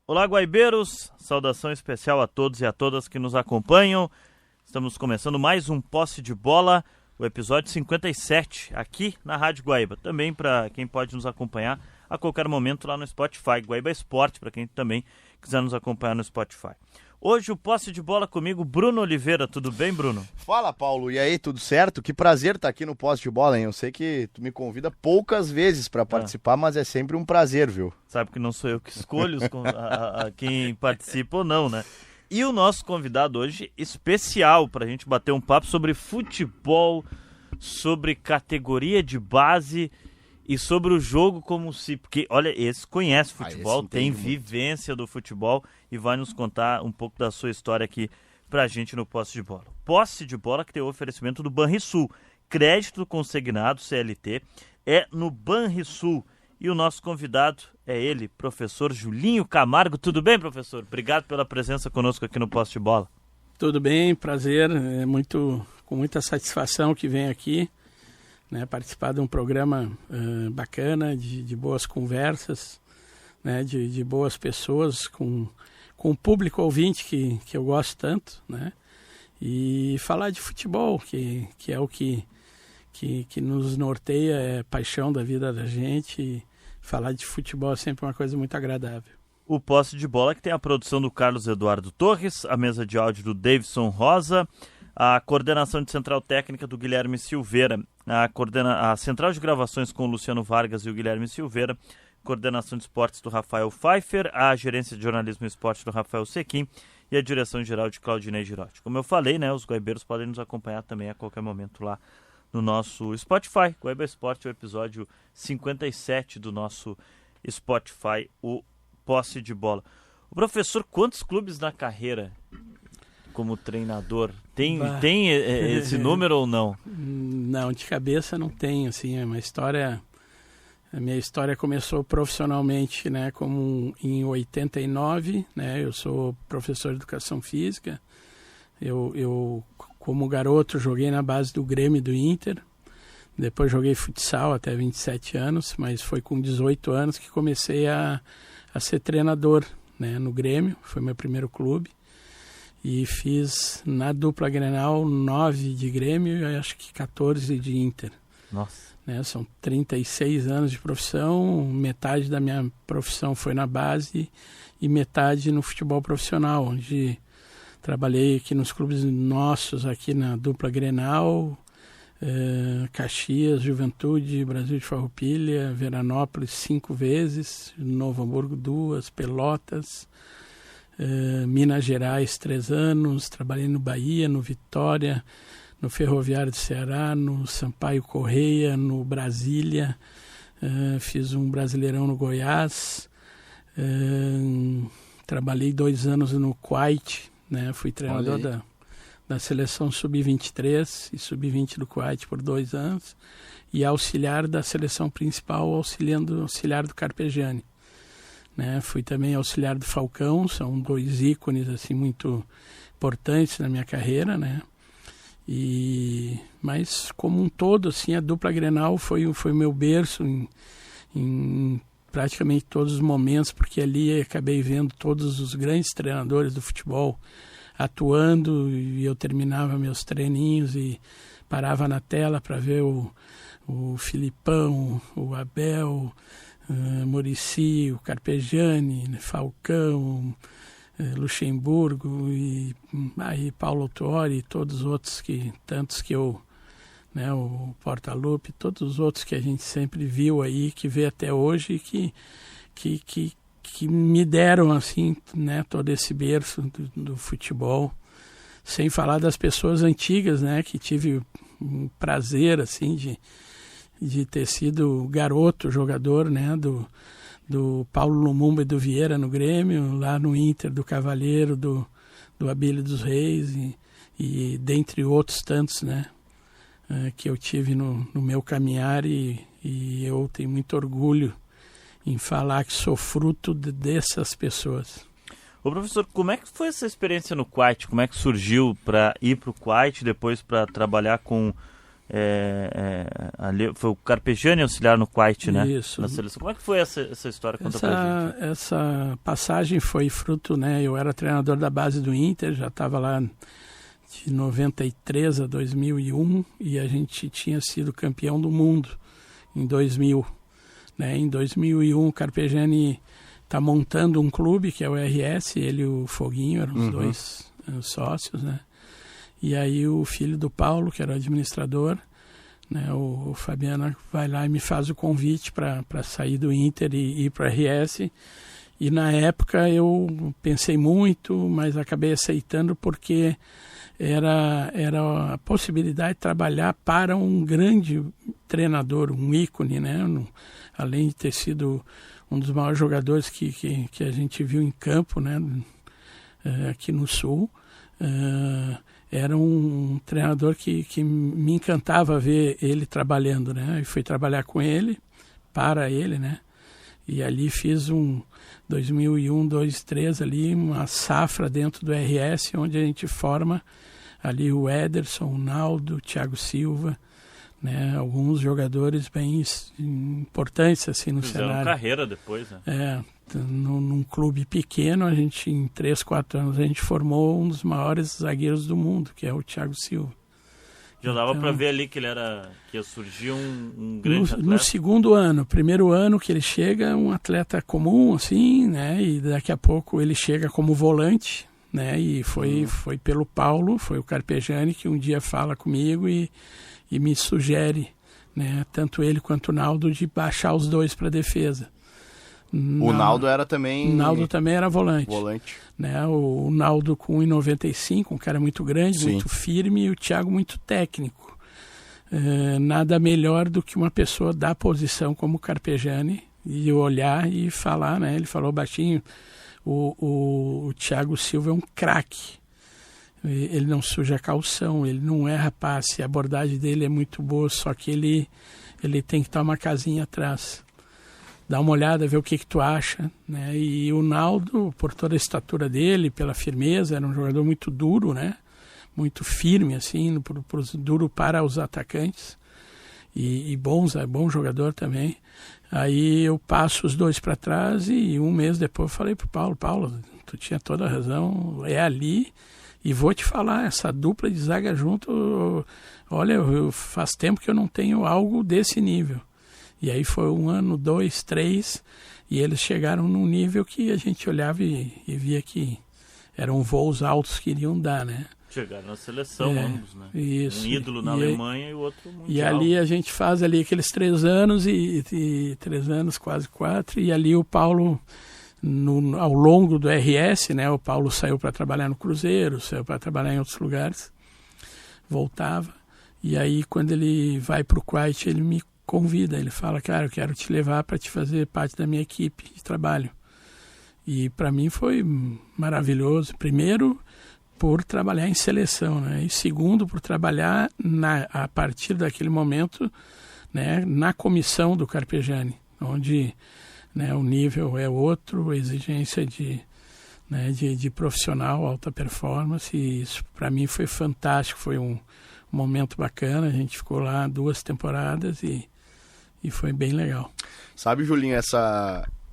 Olá, guaibeiros, saudação especial a todos e a todas que nos acompanham. Estamos começando mais um Posse de Bola, o episódio 57, aqui na Rádio Guaíba. Também para quem pode nos acompanhar a qualquer momento lá no Spotify, Guaíba Esporte, para quem também quiser nos acompanhar no Spotify. Hoje o Posse de Bola comigo, Bruno Oliveira. Tudo bem, Bruno? Fala, Paulo. E aí, tudo certo? Que prazer estar aqui no Posse de Bola, hein? Eu sei que tu me convida poucas vezes para participar, mas é sempre um prazer, viu? Sabe que não sou eu que escolho quem participa ou não, né? E o nosso convidado hoje, especial, para a gente bater um papo sobre futebol, sobre categoria de base e sobre o jogo como se... Porque, olha, esse conhece futebol, tem vivência do futebol e vai nos contar um pouco da sua história aqui pra gente no Posse de Bola. Posse de Bola que tem o oferecimento do Banrisul. Crédito consignado, CLT, é no Banrisul. E o nosso convidado é ele, professor Julinho Camargo. Tudo bem, professor? Obrigado pela presença conosco aqui no Posse de Bola. Tudo bem, prazer. É com muita satisfação que venho aqui, né, participar de um programa bacana, de boas conversas, né, de boas pessoas, com o público ouvinte que eu gosto tanto, né, e falar de futebol, que é o que nos norteia, é paixão da vida da gente, e falar de futebol é sempre uma coisa muito agradável. O Posse de Bola que tem a produção do Carlos Eduardo Torres, a mesa de áudio do Davidson Rosa, a coordenação de central técnica do Guilherme Silveira, a central de gravações com o Luciano Vargas e o Guilherme Silveira, coordenação de esportes do Rafael Pfeiffer, a gerência de jornalismo e esporte do Rafael Sequim e a direção geral de Claudinei Girotti. Como eu falei, né, os guaibeiros podem nos acompanhar também a qualquer momento lá no nosso Spotify. Guaíba Esporte é o episódio 57 do nosso Spotify, o Posse de Bola. O professor, quantos clubes na carreira como treinador? Tem esse número ou não? Não, de cabeça não tem, assim, é uma história... A minha história começou profissionalmente, né, em 89, né, eu sou professor de educação física, eu como garoto joguei na base do Grêmio e do Inter, depois joguei futsal até 27 anos, mas foi com 18 anos que comecei a ser treinador, né, no Grêmio, foi meu primeiro clube, e fiz na dupla Grenal 9 de Grêmio e acho que 14 de Inter. Nossa. São 36 anos de profissão, metade da minha profissão foi na base e metade no futebol profissional, onde trabalhei aqui nos clubes nossos, aqui na dupla Grenal, Caxias, Juventude, Brasil de Farroupilha, Veranópolis 5 vezes, Novo Hamburgo 2, Pelotas, Minas Gerais 3 anos, trabalhei no Bahia, no Vitória, no Ferroviário do Ceará, no Sampaio Correia, no Brasília, fiz um Brasileirão no Goiás, trabalhei 2 anos no Kuwait, né, fui treinador da seleção Sub-23 e Sub-20 do Kuwait por 2 anos, e auxiliar da seleção principal, auxiliar do Carpegiani. Né, fui também auxiliar do Falcão, são 2 ícones assim, muito importantes na minha carreira, né? Mas como um todo, assim, a dupla Grenal foi o meu berço em praticamente todos os momentos, porque ali acabei vendo todos os grandes treinadores do futebol atuando, e eu terminava meus treininhos e parava na tela para ver o Filipão, o Abel, Muricy, o Carpegiani, Falcão, Luxemburgo e aí Paulo Autuori e todos os outros tantos que eu, né, o Portaluppi, todos os outros que a gente sempre viu aí, que vê até hoje, que me deram assim, né, todo esse berço do futebol, sem falar das pessoas antigas, né, que tive um prazer assim de ter sido garoto jogador, né, do Paulo Lumumba e do Vieira no Grêmio, lá no Inter, do Cavalheiro, do Abílio dos Reis e dentre outros tantos, né, que eu tive no meu caminhar, e eu tenho muito orgulho em falar que sou fruto dessas pessoas. Ô professor, como é que foi essa experiência no Kuwait? Como é que surgiu para ir para o Kuwait, depois para trabalhar com ali foi o Carpegiani auxiliar no Kuwait, né? Isso. Na seleção. Como é que foi essa história? Conta pra gente. Essa passagem foi fruto, né? Eu era treinador da base do Inter, já estava lá de 93 a 2001 e a gente tinha sido campeão do mundo em 2000. Né? Em 2001 o Carpegiani está montando um clube que é o RS, ele e o Foguinho eram os dois sócios, né? E aí o filho do Paulo, que era o administrador, né, o Fabiano, vai lá e me faz o convite para sair do Inter e ir para o RS. E na época eu pensei muito, mas acabei aceitando porque era a possibilidade de trabalhar para um grande treinador, um ícone, né? Além de ter sido um dos maiores jogadores que a gente viu em campo, né? Aqui no Sul. Era um treinador que me encantava ver ele trabalhando, né? E fui trabalhar com ele, para ele, né? E ali fiz 2001, 2003, ali uma safra dentro do RS, onde a gente forma ali o Ederson, o Naldo, o Thiago Silva, né? Alguns jogadores bem importantes assim no cenário. Fizeram carreira depois, né? Num clube pequeno, a gente em 3, 4 anos a gente formou um dos maiores zagueiros do mundo, que é o Thiago Silva. Já dava para ver ali que ia surgir um grande atleta. No segundo ano, primeiro ano que ele chega, um atleta comum, assim, né? E daqui a pouco ele chega como volante, né? E foi pelo Paulo, foi o Carpegiani que um dia fala comigo e me sugere, né? Tanto ele quanto o Naldo, de baixar os dois para defesa. O Naldo era também... O Naldo também era volante. Né? O Naldo com 1,95, um cara muito grande, sim, muito firme, e o Thiago muito técnico. Nada melhor do que uma pessoa da posição como o Carpegiani e olhar e falar, né? Ele falou baixinho, o Thiago Silva é um craque. Ele não suja calção, ele não erra passe, a abordagem dele é muito boa, só que ele tem que estar uma casinha atrás. Dá uma olhada, ver o que tu acha, né? E o Naldo, por toda a estatura dele, pela firmeza, era um jogador muito duro, né? Muito firme, assim, duro para os atacantes. E bom jogador também. Aí eu passo os dois para trás e um mês depois eu falei pro Paulo, tu tinha toda a razão, é ali. E vou te falar, essa dupla de zaga junto, olha, faz tempo que eu não tenho algo desse nível. E aí foi 1 ano, 2, 3, e eles chegaram num nível que a gente olhava e via que eram voos altos que iriam dar, né? Chegaram na seleção ambos, né? Isso. Um ídolo na Alemanha e o outro mundial. E ali a gente faz ali aqueles 3 anos e 3 anos, quase 4, e ali o Paulo, ao longo do RS, né? O Paulo saiu para trabalhar no Cruzeiro, saiu para trabalhar em outros lugares, voltava, e aí quando ele vai para o Kuwait, ele me convida, ele fala, cara, eu quero te levar para te fazer parte da minha equipe de trabalho. E para mim foi maravilhoso. Primeiro, por trabalhar em seleção, né? E segundo, por trabalhar a partir daquele momento, né, na comissão do Carpegiani, onde, né, o nível é outro, a exigência de profissional, alta performance, e isso para mim foi fantástico, foi um momento bacana. A gente ficou lá 2 temporadas e foi bem legal. Sabe, Julinho,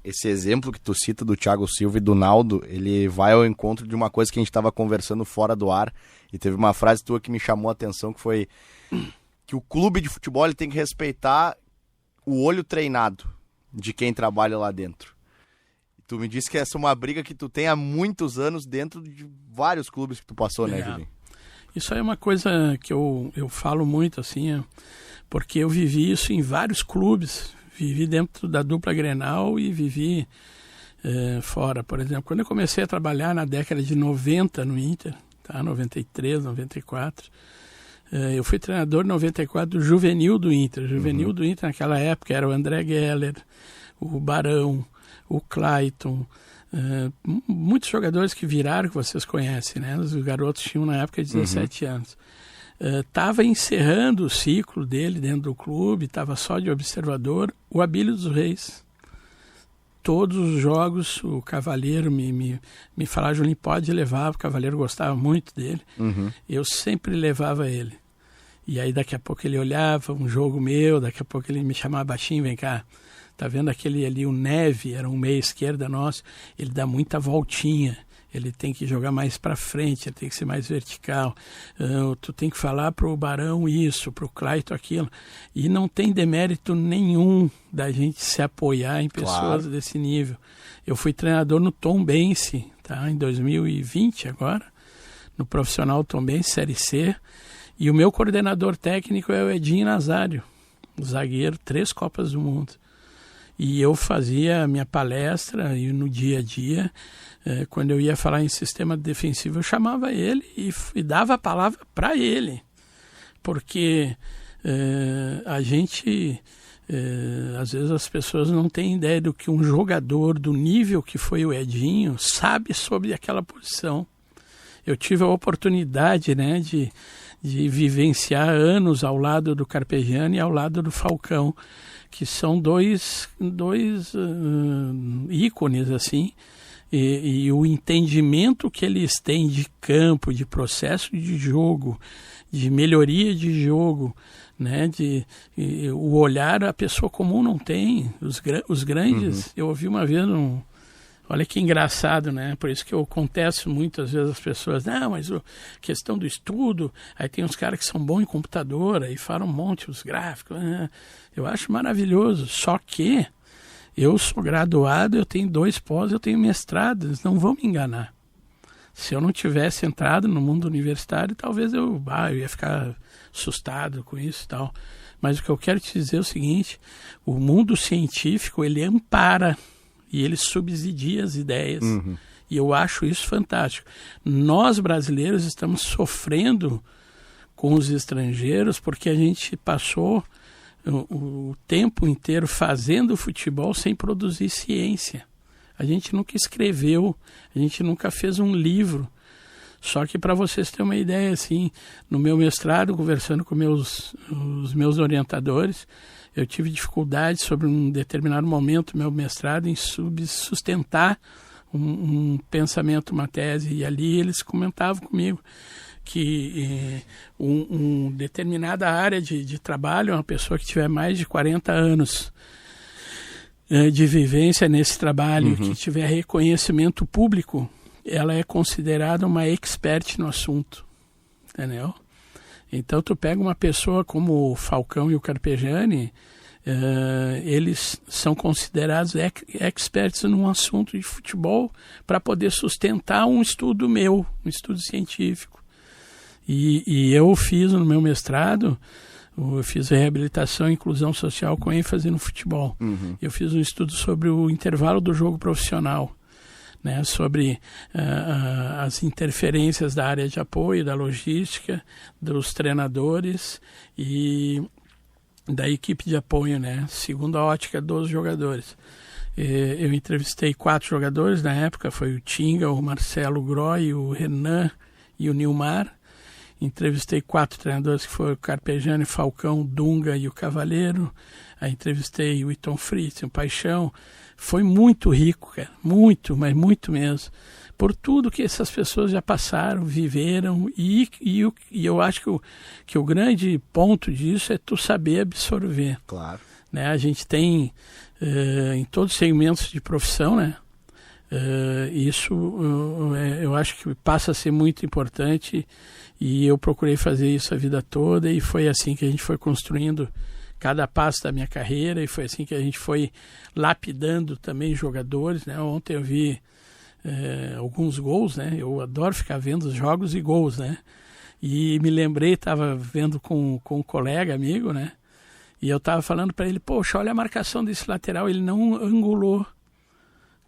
esse exemplo que tu cita do Thiago Silva e do Naldo, ele vai ao encontro de uma coisa que a gente estava conversando fora do ar, e teve uma frase tua que me chamou a atenção, que foi que o clube de futebol ele tem que respeitar o olho treinado de quem trabalha lá dentro. Tu me disse que essa é uma briga que tu tem há muitos anos dentro de vários clubes que tu passou, né, Julinho? Isso aí é uma coisa que eu falo muito, assim, porque eu vivi isso em vários clubes. Vivi dentro da dupla Grenal e vivi fora. Por exemplo, quando eu comecei a trabalhar na década de 90 no Inter, tá? 93, 94, eu fui treinador em 94 do juvenil do Inter. O juvenil do Inter naquela época era o André Geller, o Barão, o Clayton, muitos jogadores que viraram, que vocês conhecem, né? Os garotos tinham na época 17 anos. Estava encerrando o ciclo dele dentro do clube, estava só de observador, o Abílio dos Reis. Todos os jogos, o Cavaleiro me falava, Julinho, pode levar, o Cavaleiro gostava muito dele. Eu sempre levava ele. E aí daqui a pouco ele olhava um jogo meu, daqui a pouco ele me chamava baixinho, vem cá, tá vendo aquele ali, o Neve, era um meia esquerda nosso, ele dá muita voltinha, ele tem que jogar mais para frente, ele tem que ser mais vertical, tu tem que falar pro Barão isso, pro Clayton aquilo, e não tem demérito nenhum da gente se apoiar em pessoas desse nível. Eu fui treinador no Tombense, tá, em 2020 agora, no profissional Tombense, Série C, e o meu coordenador técnico é o Edinho Nazário, zagueiro, 3 Copas do Mundo. E eu fazia a minha palestra e no dia a dia, quando eu ia falar em sistema defensivo, eu chamava ele e dava a palavra para ele. Porque a gente, às vezes as pessoas não têm ideia do que um jogador do nível que foi o Edinho sabe sobre aquela posição. Eu tive a oportunidade, né, de vivenciar anos ao lado do Carpegiani e ao lado do Falcão, que são dois ícones, assim, e o entendimento que eles têm de campo, de processo de jogo, de melhoria de jogo, né, o olhar a pessoa comum não tem, os grandes. Eu ouvi uma vez olha que engraçado, né? Por isso que eu contesto muitas vezes as pessoas, não, mas a questão do estudo, aí tem uns caras que são bons em computador, aí falam um monte os gráficos, né? Eu acho maravilhoso, só que eu sou graduado, eu tenho 2 pós, eu tenho mestrado, eles não vão me enganar. Se eu não tivesse entrado no mundo universitário, talvez eu ia ficar assustado com isso e tal. Mas o que eu quero te dizer é o seguinte, o mundo científico, ele ampara e ele subsidia as ideias. E eu acho isso fantástico. Nós, brasileiros, estamos sofrendo com os estrangeiros porque a gente passou o tempo inteiro fazendo futebol sem produzir ciência. A gente nunca escreveu, a gente nunca fez um livro. Só que para vocês terem uma ideia, assim, no meu mestrado, conversando com os meus orientadores, eu tive dificuldade sobre um determinado momento do meu mestrado em sustentar um pensamento, uma tese, e ali eles comentavam comigo que determinada área de trabalho, uma pessoa que tiver mais de 40 anos de vivência nesse trabalho, que tiver reconhecimento público, ela é considerada uma expert no assunto, entendeu? Então, tu pega uma pessoa como o Falcão e o Carpegiani, eles são considerados experts num assunto de futebol para poder sustentar um estudo meu, um estudo científico. E eu fiz no meu mestrado, eu fiz reabilitação e inclusão social com ênfase no futebol. Eu fiz um estudo sobre o intervalo do jogo profissional, né, sobre as interferências da área de apoio, da logística, dos treinadores e da equipe de apoio, né, segundo a ótica dos jogadores. Eu entrevistei 4 jogadores na época, foi o Tinga, o Marcelo Groy, o Renan e o Nilmar. Entrevistei 4 treinadores que foram o Carpegiani, Falcão, Dunga e o Cavaleiro. Aí entrevistei o Iton Fritz, o Paixão. Foi muito rico, cara, muito, mas muito mesmo, por tudo que essas pessoas já passaram, viveram, e eu acho que o grande ponto disso é tu saber absorver. Claro. Né? A gente tem, em todos os segmentos de profissão, né? Isso eu acho que passa a ser muito importante, e eu procurei fazer isso a vida toda, e foi assim que a gente foi construindo cada passo da minha carreira, e foi assim que a gente foi lapidando também jogadores, né? Ontem eu vi alguns gols, né? Eu adoro ficar vendo os jogos e gols, né? E me lembrei, estava vendo com um colega, amigo, né? E eu estava falando para ele, poxa, olha a marcação desse lateral, ele não angulou.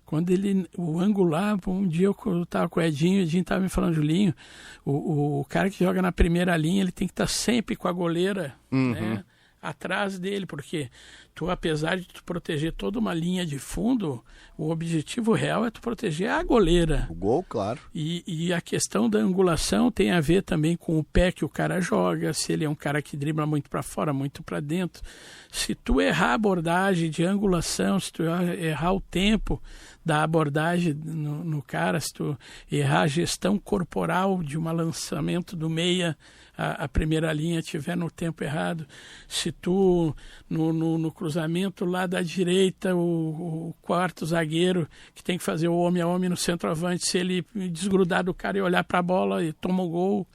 Quando o angular, um dia eu estava com o Edinho estava me falando, Julinho, o cara que joga na primeira linha, ele tem que estar sempre com a goleira, né, atrás dele, porque tu, apesar de tu proteger toda uma linha de fundo, o objetivo real é tu proteger a goleira. O gol, claro. E a questão da angulação tem a ver também com o pé que o cara joga, se ele é um cara que dribla muito para fora, muito para dentro. Se tu errar a abordagem de angulação, se tu errar o tempo da abordagem no cara, se tu errar a gestão corporal de um lançamento do meia, a primeira linha estiver no tempo errado, se tu no cruzamento lá da direita, o quarto zagueiro que tem que fazer o homem a homem no centroavante, se ele desgrudar do cara e olhar para a bola e toma o gol.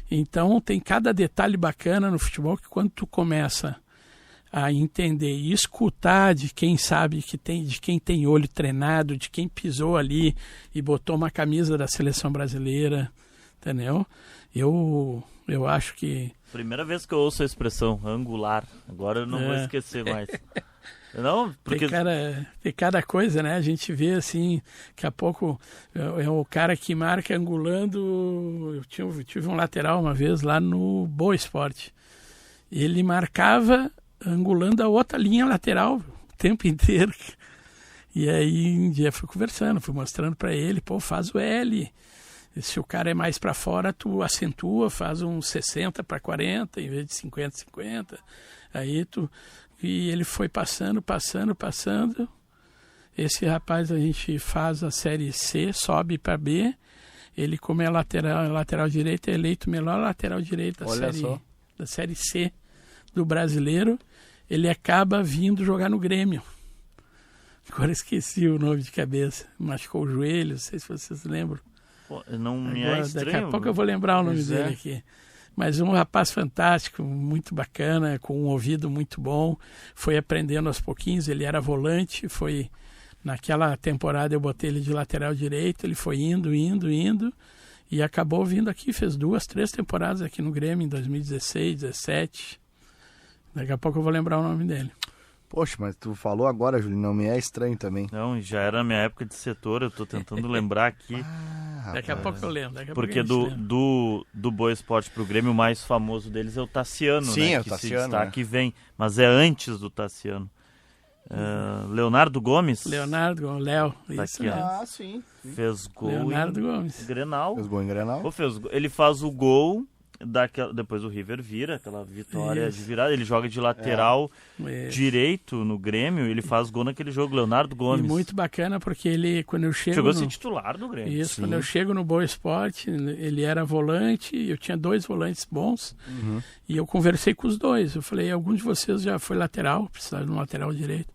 Então tem cada detalhe bacana no futebol que quando tu começa a entender e escutar de quem sabe de quem tem olho treinado, de quem pisou ali e botou uma camisa da seleção brasileira, entendeu? Eu acho que... Primeira vez que eu ouço a expressão angular, agora eu não vou esquecer mais. Não, porque... Tem cada coisa, né? A gente vê assim, daqui a pouco é o cara que marca angulando. Eu tive um lateral uma vez lá no Boa Esporte. Ele marcava angulando a outra linha lateral o tempo inteiro. E aí um dia fui conversando, fui mostrando para ele, faz o L. Se o cara é mais para fora, tu acentua, faz um 60 para 40 em vez de 50. Aí e ele foi passando. Esse rapaz a gente faz a série C, sobe para B. Ele, como é lateral direito, é eleito melhor lateral direito da série C do brasileiro. Ele acaba vindo jogar no Grêmio. Agora esqueci o nome de cabeça. Machucou o joelho, não sei se vocês lembram. Pô, não me é estranho. Daqui a pouco eu vou lembrar o nome dele aqui. Mas um rapaz fantástico, muito bacana, com um ouvido muito bom. Foi aprendendo aos pouquinhos, ele era volante. Naquela temporada eu botei ele de lateral direito, ele foi indo. E acabou vindo aqui, fez 2, 3 temporadas aqui no Grêmio, em 2016, 2017. Daqui a pouco eu vou lembrar o nome dele. Poxa, mas tu falou agora, Júlio, não me é estranho também. Não, já era na minha época de setor, eu tô tentando lembrar aqui. Daqui a pouco eu lembro. Porque do Boa Esporte pro Grêmio, o mais famoso deles é o Tassiano, sim, né? É o que Tassiano, se destaca e vem, mas é antes do Tassiano. Leonardo Gomes. Léo. Tá isso aqui, mesmo. Sim. Fez gol Leonardo Gomes. Grenal. Fez gol em Grenal. Ele faz o gol... Depois o River vira, aquela vitória de virada, ele joga de lateral direito no Grêmio, ele faz gol naquele jogo, Leonardo Gomes. E muito bacana porque ele, quando eu chego... Chegou a ser titular do Grêmio. Isso, sim. Quando eu chego no Boa Esporte, ele era volante, eu tinha 2 volantes bons, e eu conversei com os 2, eu falei, algum de vocês já foi lateral, precisava de um lateral direito?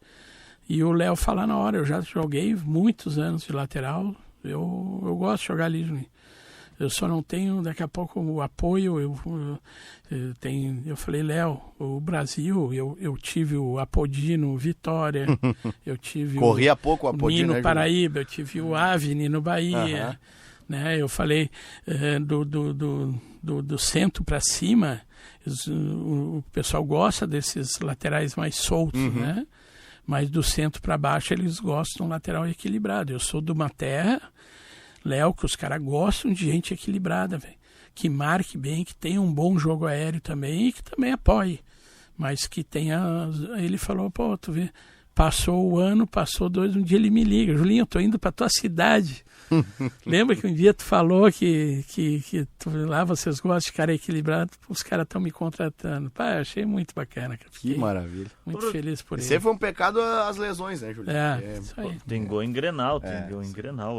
E o Léo fala na hora, eu já joguei muitos anos de lateral, eu gosto de jogar ali, Juninho. Eu só não tenho, daqui a pouco, o apoio. Eu falei, Léo, o Brasil, eu tive o Apodi no Vitória, eu tive Corria pouco o Apodi, no né, Paraíba, eu tive o Avni no Bahia. Né? Eu falei, do centro para cima, o pessoal gosta desses laterais mais soltos, né? Mas do centro para baixo eles gostam de um lateral equilibrado. Eu sou de uma terra... Léo, que os caras gostam de gente equilibrada, velho. Que marque bem, que tenha um bom jogo aéreo também e que também apoie. Mas que tenha... Ele falou, tu vê, passou o ano, passou 2, um dia ele me liga. Julinho, eu tô indo pra tua cidade. Lembra que um dia tu falou que lá vocês gostam de cara equilibrado, os caras estão me contratando. Eu achei muito bacana. Que maravilha. Muito feliz por isso. Sempre foi um pecado as lesões, né, Julinho? Isso aí. Tem gol em Grenal,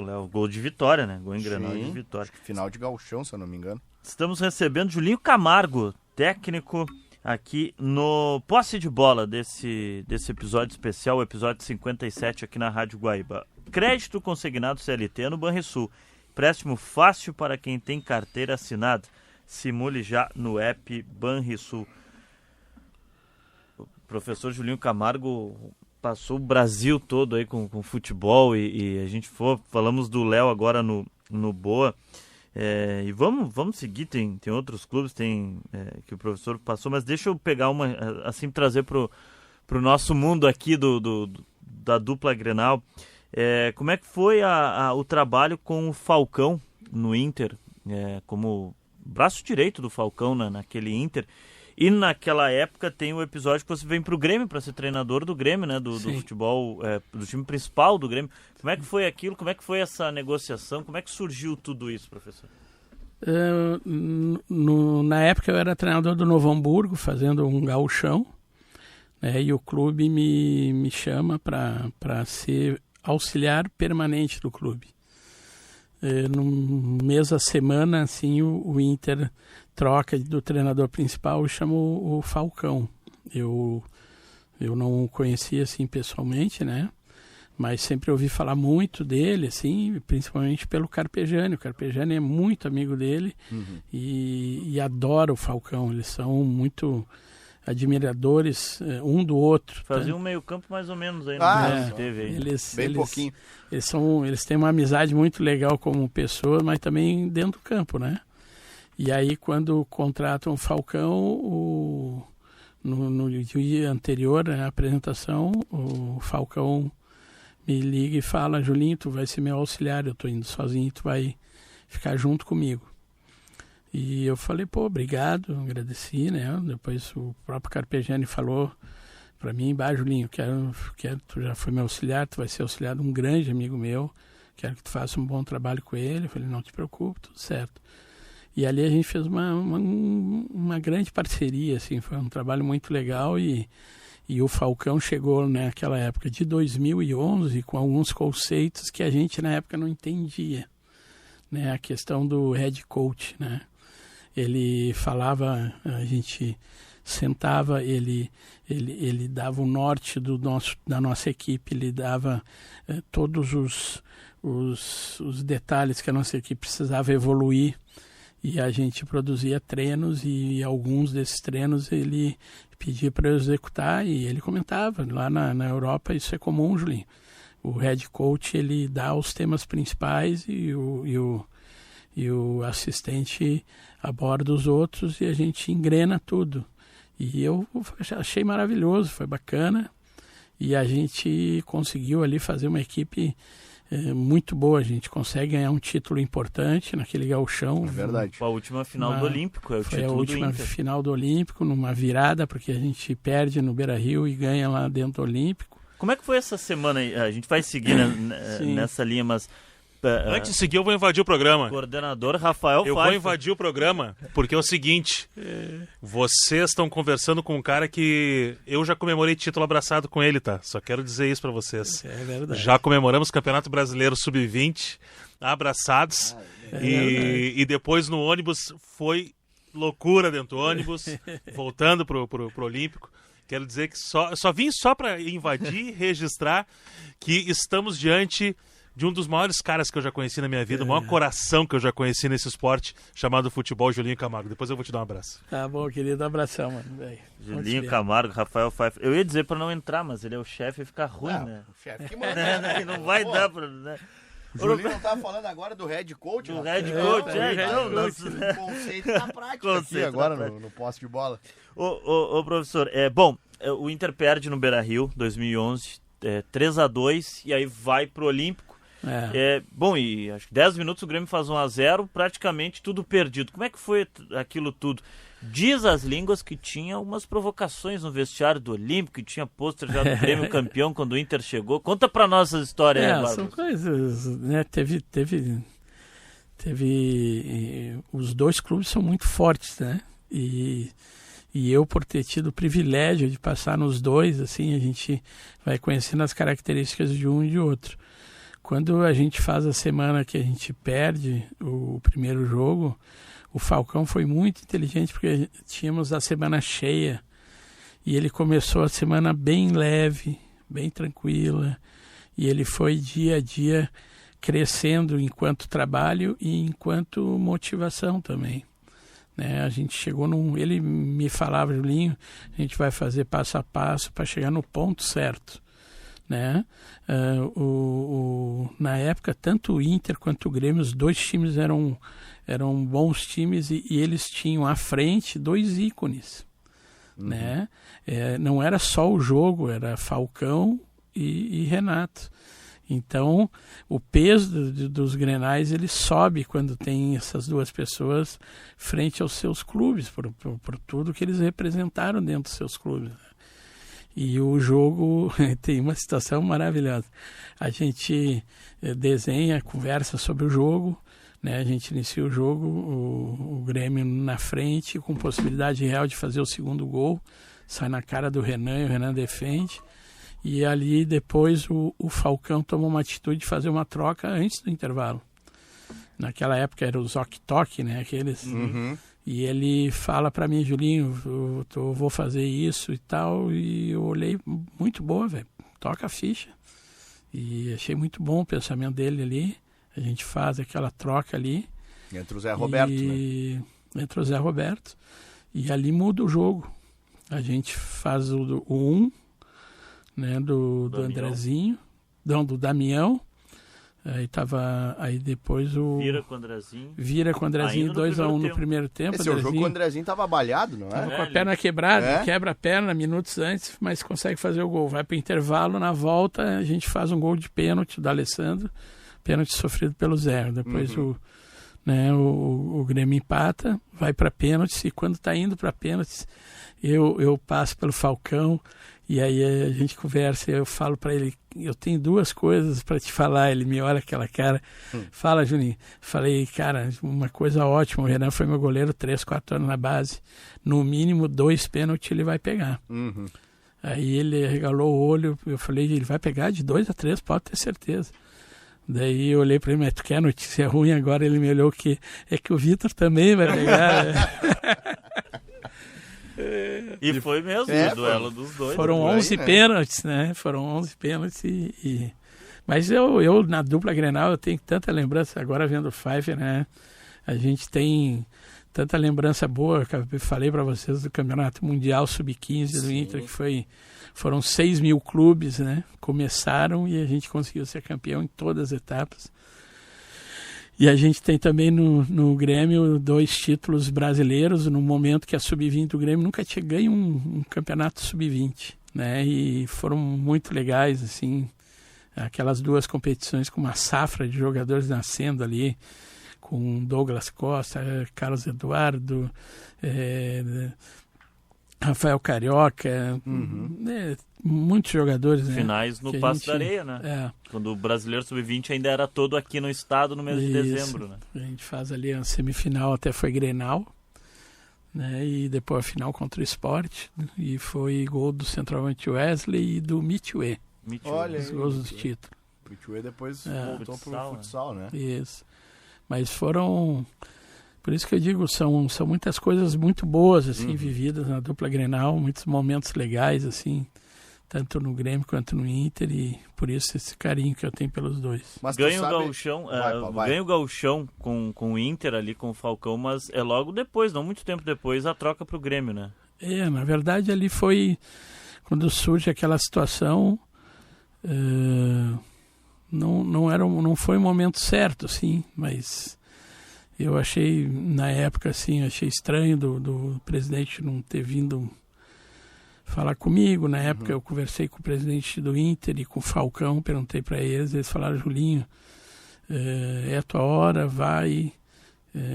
Léo. Gol de vitória, né? Gol em Grenal de vitória. Final de gauchão, se eu não me engano. Estamos recebendo Julinho Camargo, técnico aqui no Posse de Bola desse episódio especial, o episódio 57 aqui na Rádio Guaíba. Crédito consignado CLT no Banrisul. Empréstimo fácil para quem tem carteira assinada. Simule já no app Banrisul. O professor Julinho Camargo passou o Brasil todo aí com futebol e a gente falamos do Léo agora no Boa. E vamos seguir, tem outros clubes que o professor passou, mas deixa eu pegar uma, assim, trazer pro nosso mundo aqui da dupla Grenal. Como é que foi o trabalho com o Falcão no Inter, como braço direito do Falcão naquele Inter? E naquela época tem o episódio que você vem pro Grêmio para ser treinador do Grêmio, né? Do futebol, do time principal do Grêmio. Como é que foi aquilo? Como é que foi essa negociação? Como é que surgiu tudo isso, professor? Na época eu era treinador do Novo Hamburgo, fazendo um gauchão, né? E o clube me chama para ser auxiliar permanente do clube. No mês da semana, assim, o Inter troca do treinador principal e chama o Falcão. Eu não o conhecia assim pessoalmente, né? Mas sempre ouvi falar muito dele, assim, principalmente pelo Carpegiani. O Carpegiani é muito amigo dele e adora o Falcão. Eles são muito admiradores um do outro. Fazia um meio-campo mais ou menos aí, teve aí. Bem pouquinho. Eles têm uma amizade muito legal como pessoa, mas também dentro do campo, né? E aí, quando contratam o Falcão, no dia anterior à apresentação, o Falcão me liga e fala: Julinho, tu vai ser meu auxiliar, eu tô indo sozinho, tu vai ficar junto comigo. E eu falei, pô, obrigado, agradeci, né? Depois o próprio Carpegiani falou para mim, Julinho, quero, tu já foi meu auxiliar, tu vai ser auxiliar de um grande amigo meu, quero que tu faça um bom trabalho com ele. Eu falei, não te preocupe, tudo certo. E ali a gente fez uma grande parceria, assim, foi um trabalho muito legal e o Falcão chegou naquela época de 2011 com alguns conceitos que a gente na época não entendia, né? A questão do head coach, né? Ele falava, a gente sentava, ele dava o norte da nossa equipe, ele dava todos os detalhes que a nossa equipe precisava evoluir. E a gente produzia treinos e alguns desses treinos ele pedia para eu executar e ele comentava. Lá na Europa isso é comum, Julinho. O head coach ele dá os temas principais e o assistente aborda os outros e a gente engrena tudo. E eu achei maravilhoso, foi bacana. E a gente conseguiu ali fazer uma equipe muito boa. A gente consegue ganhar um título importante naquele gauchão. É verdade. A última final do Olímpico, é o título do Inter. Foi a última final do Olímpico, numa virada, porque a gente perde no Beira-Rio e ganha lá dentro do Olímpico. Como é que foi essa semana aí? A gente vai seguir nessa linha, mas... Antes de seguir, eu vou invadir o programa. Coordenador Rafael Eu vou invadir o programa, porque é o seguinte, vocês estão conversando com um cara que eu já comemorei título abraçado com ele, tá? Só quero dizer isso pra vocês. É verdade. Já comemoramos o Campeonato Brasileiro Sub-20, abraçados, e depois no ônibus foi loucura dentro do ônibus, voltando pro Olímpico. Quero dizer que só vim só para invadir e registrar que estamos diante de um dos maiores caras que eu já conheci na minha vida, o maior coração que eu já conheci nesse esporte chamado futebol, Julinho Camargo. Depois eu vou te dar um abraço. Tá bom, querido, abração, mano. Julinho Camargo, Rafael Pfeiffer. Eu ia dizer para não entrar, mas ele é o chefe e fica ruim, né? O chefe que manda. Não vai dar para... Né? O Julinho não tava falando agora do head coach? Do head coach, então... O conceito na prática aqui agora no poste de bola. Ô professor, o Inter perde no Beira-Rio, 2011, 3-2, e aí vai pro Olímpico. E acho que 10 minutos o Grêmio faz 1-0, praticamente tudo perdido. Como é que foi aquilo tudo? Diz as línguas que tinha umas provocações no vestiário do Olímpico, que tinha pôster já do Grêmio campeão quando o Inter chegou. Conta pra nós essa história aí, Bárbara. São coisas, né? Teve os dois clubes são muito fortes, né? E eu, por ter tido o privilégio de passar nos dois, assim, a gente vai conhecendo as características de um e de outro. Quando a gente faz a semana que a gente perde o primeiro jogo, o Falcão foi muito inteligente porque tínhamos a semana cheia e ele começou a semana bem leve, bem tranquila e ele foi dia a dia crescendo enquanto trabalho e enquanto motivação também. Né? A gente chegou ele me falava, Julinho, a gente vai fazer passo a passo para chegar no ponto certo. Né? Na época, tanto o Inter quanto o Grêmio, os dois times eram bons times e eles tinham à frente dois ícones. Né? Não era só o jogo, era Falcão e Renato. Então, o peso dos Grenais ele sobe quando tem essas duas pessoas frente aos seus clubes, por tudo que eles representaram dentro dos seus clubes. E o jogo tem uma situação maravilhosa. A gente desenha, conversa sobre o jogo, né? A gente inicia o jogo, o Grêmio na frente, com possibilidade real de fazer o segundo gol. Sai na cara do Renan e o Renan defende. E ali depois o Falcão tomou uma atitude de fazer uma troca antes do intervalo. Naquela época era os ok-tok, né? Aqueles. E ele fala para mim, Julinho, eu vou fazer isso e tal. E eu olhei, muito boa, velho. Toca a ficha. E achei muito bom o pensamento dele ali. A gente faz aquela troca ali. Entre o Zé Roberto, né? Entre o Zé Roberto. E ali muda o jogo. A gente faz o 1, né, do Andrezinho, não, do Damião. Aí depois o... Vira com o Andrezinho. 2-1 no primeiro tempo. Esse é o jogo que o Andrezinho tava balhado, não é? Tava com a perna quebrada, quebra a perna minutos antes, mas consegue fazer o gol. Vai para o intervalo, na volta a gente faz um gol de pênalti do Alessandro, pênalti sofrido pelo Zé. Depois o Grêmio empata, vai para pênaltis, e quando está indo para pênaltis, eu passo pelo Falcão, e aí a gente conversa, eu falo para ele, eu tenho 2 coisas para te falar. Ele me olha aquela cara, fala, Juninho. Falei, cara, uma coisa ótima, o Renan foi meu goleiro 3, 4 anos na base, no mínimo 2 pênaltis ele vai pegar. Aí ele regalou o olho, eu falei, ele vai pegar de 2 a 3, pode ter certeza. Daí eu olhei para ele, mas tu quer notícia ruim agora? Ele me olhou que é que o Vitor também vai pegar. E foi mesmo o duelo dos dois. Foram 11 pênaltis, né? Foram 11 pênaltis Mas eu, na dupla Grenal, eu tenho tanta lembrança, agora vendo o Pfeiffer, né? A gente tem tanta lembrança boa, que eu falei para vocês do Campeonato Mundial Sub-15 do Inter, que foram 6 mil clubes, né? Começaram e a gente conseguiu ser campeão em todas as etapas. E a gente tem também no Grêmio 2 títulos brasileiros, no momento que a Sub-20 do Grêmio nunca tinha ganho um campeonato Sub-20, né? E foram muito legais, assim, aquelas 2 competições com uma safra de jogadores nascendo ali, com Douglas Costa, Carlos Eduardo, Rafael Carioca, muitos jogadores, né? Finais no Passo da Areia, né? Quando o Brasileiro Sub-20 ainda era todo aqui no estado no mês de dezembro, né? A gente faz ali a semifinal, até foi Grenal, né? E depois a final contra o Sport, e foi gol do centroavante Wesley e do Mitchue. Olha os gols do título. O Mitchue depois voltou pro futsal, né? Isso. Mas foram... Por isso que eu digo, são muitas coisas muito boas, assim, vividas na dupla Grenal, muitos momentos legais, assim, tanto no Grêmio quanto no Inter, e por isso esse carinho que eu tenho pelos dois. Ganha o Gauchão com o Inter ali, com o Falcão, mas é logo depois, não muito tempo depois, a troca pro Grêmio, né? Na verdade ali foi, quando surge aquela situação, não foi o momento certo, assim, mas... Eu achei, na época, assim, achei estranho do presidente não ter vindo falar comigo. Na época eu conversei com o presidente do Inter e com o Falcão, perguntei para eles falaram, Julinho, é a tua hora, vai,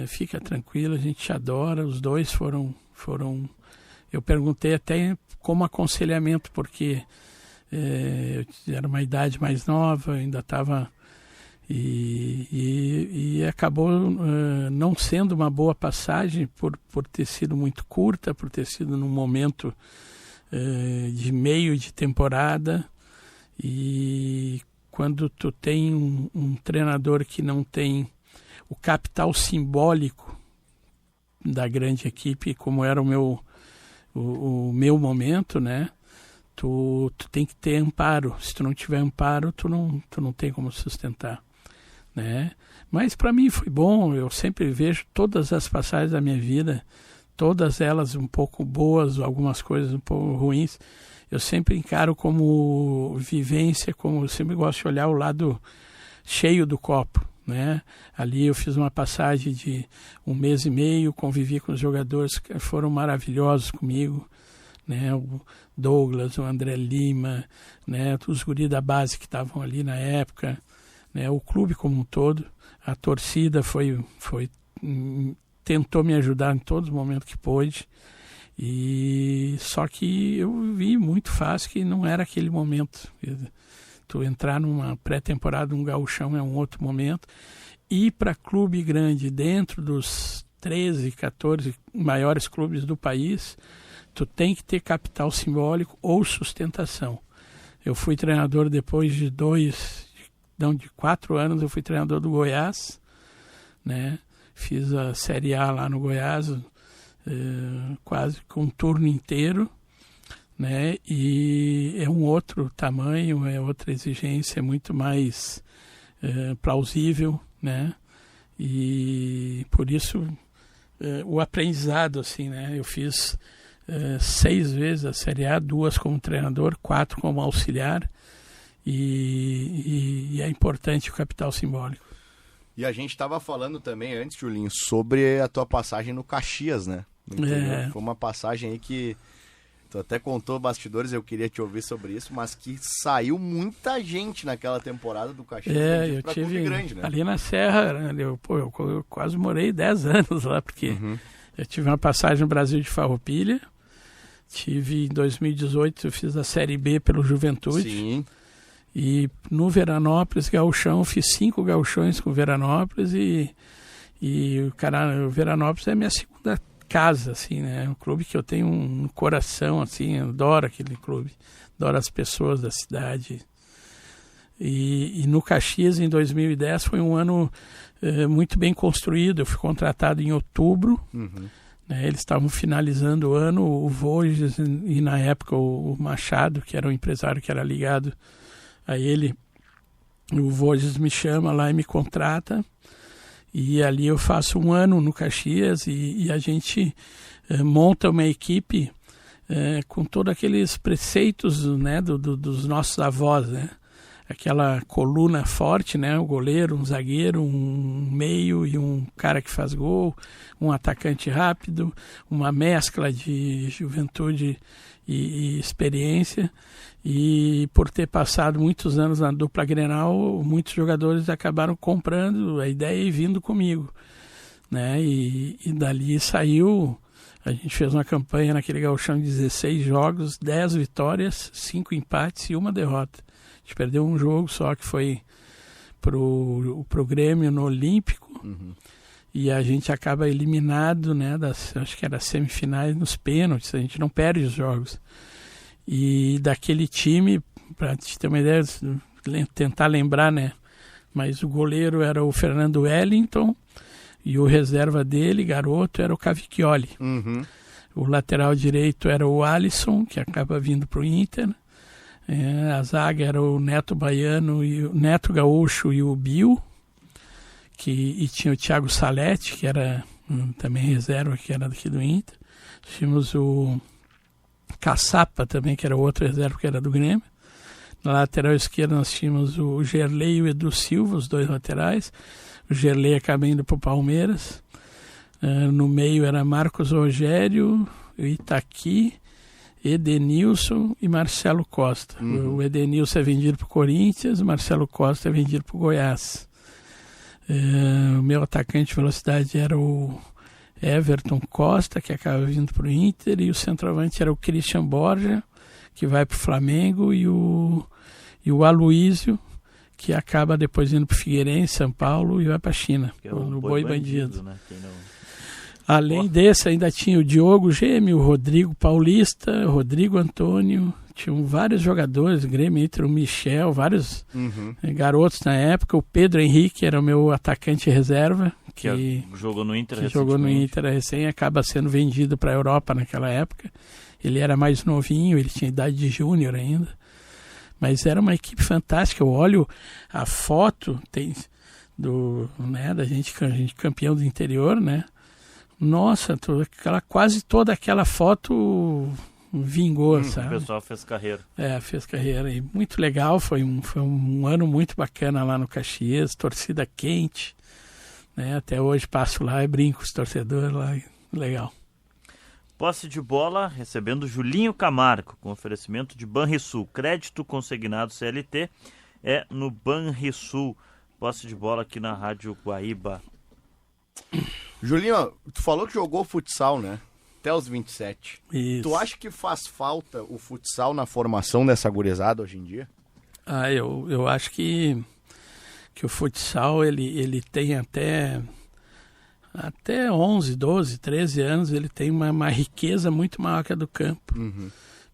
fica tranquilo, a gente te adora. Os dois foram... Eu perguntei até como aconselhamento, porque eu era uma idade mais nova, ainda estava... E acabou não sendo uma boa passagem por ter sido muito curta, por ter sido num momento de meio de temporada. E quando tu tem um treinador que não tem o capital simbólico da grande equipe, como era o meu momento, né? Tu tem que ter amparo. Se tu não tiver amparo, tu não tem como sustentar, né? Mas para mim foi bom. Eu sempre vejo todas as passagens da minha vida, todas elas um pouco boas, algumas coisas um pouco ruins. Eu sempre encaro como vivência, como eu sempre gosto de olhar o lado cheio do copo, né? Ali eu fiz uma passagem de 1 mês e meio, convivi com os jogadores que foram maravilhosos comigo, né? O Douglas, o André Lima, né? Os guris da base que estavam ali na época, né? O clube como um todo, a torcida tentou me ajudar em todos os momentos que pôde, e só que eu vi muito fácil que não era aquele momento. Tu entrar numa pré-temporada, um gauchão é um outro momento, ir para clube grande dentro dos 13, 14 maiores clubes do país, tu tem que ter capital simbólico ou sustentação. Eu fui treinador depois de 4 anos, eu fui treinador do Goiás, né? Fiz a Série A lá no Goiás, quase com um turno inteiro, né? E é um outro tamanho, é outra exigência, é muito mais plausível, né? E por isso o aprendizado, assim, né? Eu fiz 6 vezes a Série A, 2 como treinador, 4 como auxiliar, e é importante o capital simbólico. E a gente estava falando também antes, Julinho, sobre a tua passagem no Caxias, né? Foi uma passagem aí que tu até contou bastidores, eu queria te ouvir sobre isso, mas que saiu muita gente naquela temporada do Caxias. Eu tive grande, né? Ali na Serra, eu quase morei 10 anos lá, porque eu tive uma passagem no Brasil de Farroupilha, em 2018 eu fiz a Série B pelo Juventude. Sim. E no Veranópolis, gauchão, fiz 5 gauchões com o Veranópolis e o Veranópolis é minha segunda casa, assim, né? É um clube que eu tenho um coração, assim, eu adoro aquele clube, adoro as pessoas da cidade. E no Caxias, em 2010, foi um ano muito bem construído. Eu fui contratado em outubro, né? Eles estavam finalizando o ano, o Voges e na época o Machado, que era o empresário que era ligado a ele, o Voges me chama lá e me contrata, e ali eu faço um ano no Caxias e a gente monta uma equipe com todos aqueles preceitos, né, dos nossos avós, né? Aquela coluna forte, né? O goleiro, um zagueiro, um meio e um cara que faz gol, um atacante rápido, uma mescla de juventude e experiência. E por ter passado muitos anos na dupla Grenal, muitos jogadores acabaram comprando a ideia e vindo comigo, né? E dali saiu, a gente fez uma campanha naquele gauchão de 16 jogos, 10 vitórias, 5 empates e 1 derrota. A gente perdeu um jogo só, que foi pro Grêmio no Olímpico, e a gente acaba eliminado, né, acho que era semifinais, nos pênaltis. A gente não perde os jogos. E daquele time, para te ter uma ideia, tentar lembrar, né, mas o goleiro era o Fernando Wellington e o reserva dele, garoto, era o Cavicchioli. O lateral direito era o Alisson, que acaba vindo para o Inter. A zaga era o Neto Baiano e o Neto Gaúcho e o Bill, e tinha o Thiago Salete, que era também reserva, que era daqui do Inter. Tínhamos o Caçapa também, que era outro reserva, que era do Grêmio. Na lateral esquerda nós tínhamos o Gerlei e o Edu Silva, os 2 laterais. O Gerlei acaba indo para o Palmeiras. No meio era Marcos Rogério, Itaqui, Edenilson e Marcelo Costa. O Edenilson é vendido para o Corinthians, o Marcelo Costa é vendido para o Goiás. O meu atacante de velocidade era o Everton Costa, que acaba vindo para o Inter, e o centroavante era o Christian Borja, que vai para o Flamengo, e o Aloísio, que acaba depois indo para o Figueirense, São Paulo, e vai para a China, no Boi Bandido. Né? Além desse, ainda tinha o Diogo Gêmeo, o Rodrigo Paulista, o Rodrigo Antônio, tinham vários jogadores, Grêmio, Inter, o Michel, vários garotos na época. O Pedro Henrique era o meu atacante reserva, que jogou no Inter, recém, acaba sendo vendido para a Europa naquela época. Ele era mais novinho, ele tinha idade de júnior ainda, mas era uma equipe fantástica. Eu olho a foto da gente campeão do interior, né? Nossa, quase toda aquela foto vingou, sabe? O pessoal fez carreira. Fez carreira. E muito legal, foi um ano muito bacana lá no Caxias, torcida quente, né? Até hoje passo lá e brinco com os torcedores lá, legal. Posse de bola, recebendo Julinho Camargo, com oferecimento de Banrisul. Crédito consignado CLT é no Banrisul. Posse de bola aqui na Rádio Guaíba. Julinho, tu falou que jogou futsal, né? Até os 27. Isso. Tu acha que faz falta o futsal na formação dessa gurizada hoje em dia? Eu acho que o futsal, ele tem até 11, 12, 13 anos, ele tem uma riqueza muito maior que a do campo.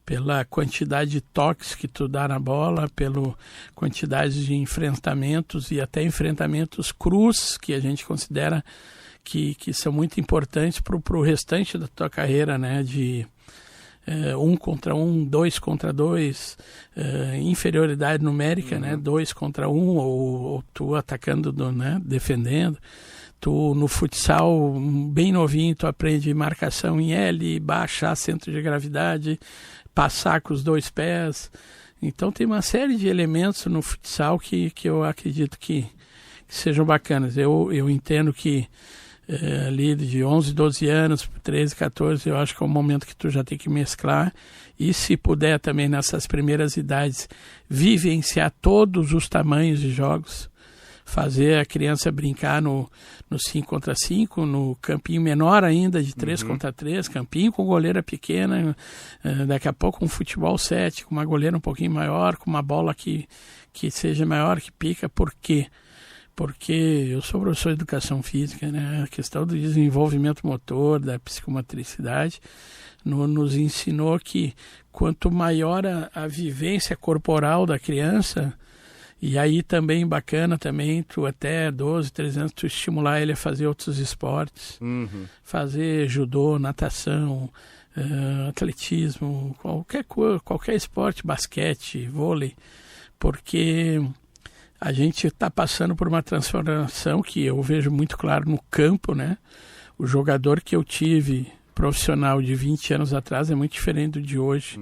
pela quantidade de toques que tu dá na bola, pela quantidade de enfrentamentos e até enfrentamentos crus que a gente considera que são muito importantes para o restante da tua carreira, né? De 1 contra 1, 2 contra 2, inferioridade numérica, né? 2 contra 1, ou tu atacando, né? Defendendo. Tu, no futsal, bem novinho, tu aprende marcação em L, baixar centro de gravidade, passar com os 2 pés. Então tem uma série de elementos no futsal que eu acredito que sejam bacanas. Eu entendo que ali de 11, 12 anos, 13, 14, eu acho que é o momento que tu já tem que mesclar. E se puder também nessas primeiras idades vivenciar todos os tamanhos de jogos, fazer a criança brincar no 5 contra 5, no campinho menor ainda, de 3 contra 3, campinho com goleira pequena, daqui a pouco um futebol 7, com uma goleira um pouquinho maior, com uma bola que seja maior, que pica. Por quê? Porque eu sou professor de educação física, né? A questão do desenvolvimento motor, da psicomotricidade, nos ensinou que quanto maior a vivência corporal da criança, e aí também bacana também, tu até 12, 13 anos, tu estimular ele a fazer outros esportes, fazer judô, natação, atletismo, qualquer esporte, basquete, vôlei, porque a gente está passando por uma transformação que eu vejo muito claro no campo, né? O jogador que eu tive profissional de 20 anos atrás é muito diferente do de hoje.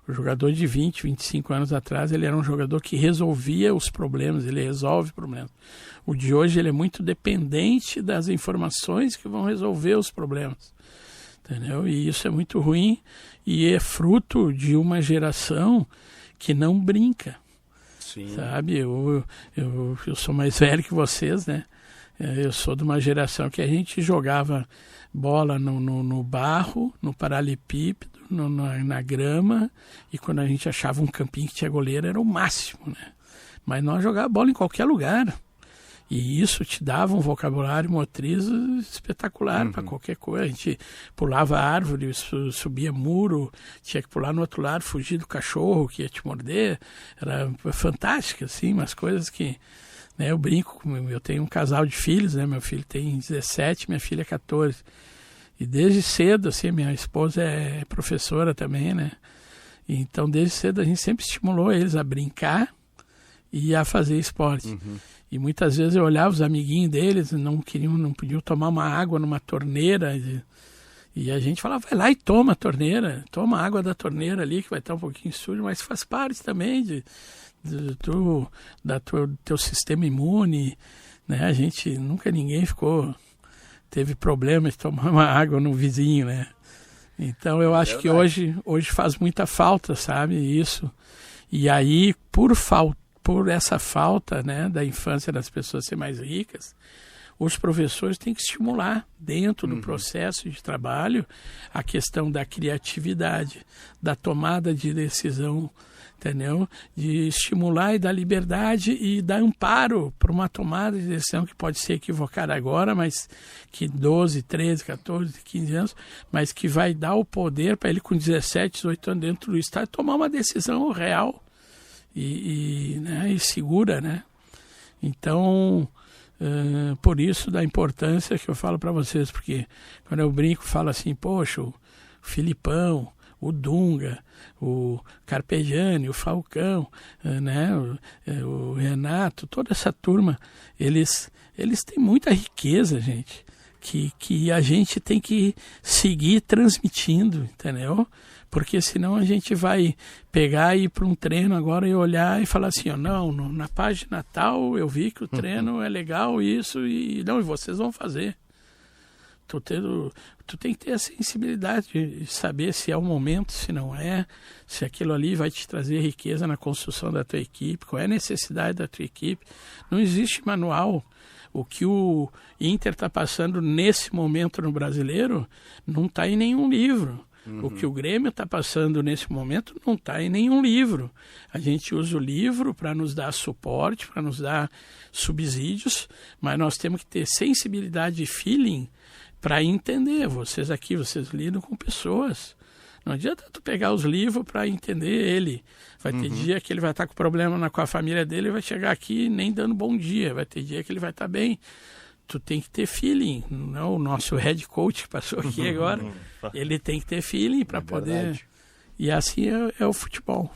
O jogador de 20, 25 anos atrás, ele era um jogador que resolvia os problemas, ele resolve problemas. O de hoje, ele é muito dependente das informações que vão resolver os problemas, entendeu? E isso é muito ruim e é fruto de uma geração que não brinca. Sim. Sabe? Eu sou mais velho que vocês, né? Eu sou de uma geração que a gente jogava bola no barro, no paralelepípedo, na grama, e quando a gente achava um campinho que tinha goleiro era o máximo, né? Mas nós jogávamos bola em qualquer lugar. E isso te dava um vocabulário motriz espetacular para qualquer coisa. A gente pulava árvore, subia muro, tinha que pular no outro lado, fugir do cachorro que ia te morder. Era fantástico, assim, umas coisas que... Né, eu brinco, eu tenho um casal de filhos, né? Meu filho tem 17, minha filha 14. E desde cedo, assim, minha esposa é professora também, né? Então, desde cedo a gente sempre estimulou eles a brincar e a fazer esporte. E muitas vezes eu olhava os amiguinhos deles, não podiam tomar uma água numa torneira. E a gente falava, vai lá e toma a torneira, toma a água da torneira ali, que vai estar um pouquinho sujo, mas faz parte também teu sistema imune, né? A gente, ninguém teve problema de tomar uma água no vizinho, né? Então eu acho que hoje faz muita falta, sabe, isso. E aí, por essa falta, né, da infância das pessoas ser mais ricas, os professores têm que estimular dentro do processo de trabalho a questão da criatividade, da tomada de decisão, entendeu? De estimular e dar liberdade e dar amparo para uma tomada de decisão que pode ser equivocada agora, mas que 12, 13, 14, 15 anos, mas que vai dar o poder para ele com 17, 18 anos dentro do estado tomar uma decisão real e segura, né? Então, por isso da importância que eu falo para vocês, porque quando eu brinco, falo assim, poxa, o Filipão, o Dunga, o Carpegiani, o Falcão, né, o Renato, toda essa turma, eles têm muita riqueza, gente, que a gente tem que seguir transmitindo, entendeu? Porque senão a gente vai pegar e ir para um treino agora e olhar e falar assim, na página tal eu vi que o treino é legal, isso, e vocês vão fazer. Tu tem que ter a sensibilidade de saber se é o momento, se não é, se aquilo ali vai te trazer riqueza na construção da tua equipe, qual é a necessidade da tua equipe. Não existe manual. O que o Inter está passando nesse momento no Brasileiro não está em nenhum livro. O que o Grêmio está passando nesse momento não está em nenhum livro. A gente usa o livro para nos dar suporte, para nos dar subsídios, mas nós temos que ter sensibilidade e feeling para entender. Vocês lidam com pessoas, Não adianta tu pegar os livros para entender ele. Vai ter dia que ele vai estar com problema com a família dele e vai chegar aqui nem dando bom dia. Vai ter dia que ele vai estar bem. Tu tem que ter feeling. Não, o nosso head coach que passou aqui agora, ele tem que ter feeling para poder... E assim é o futebol.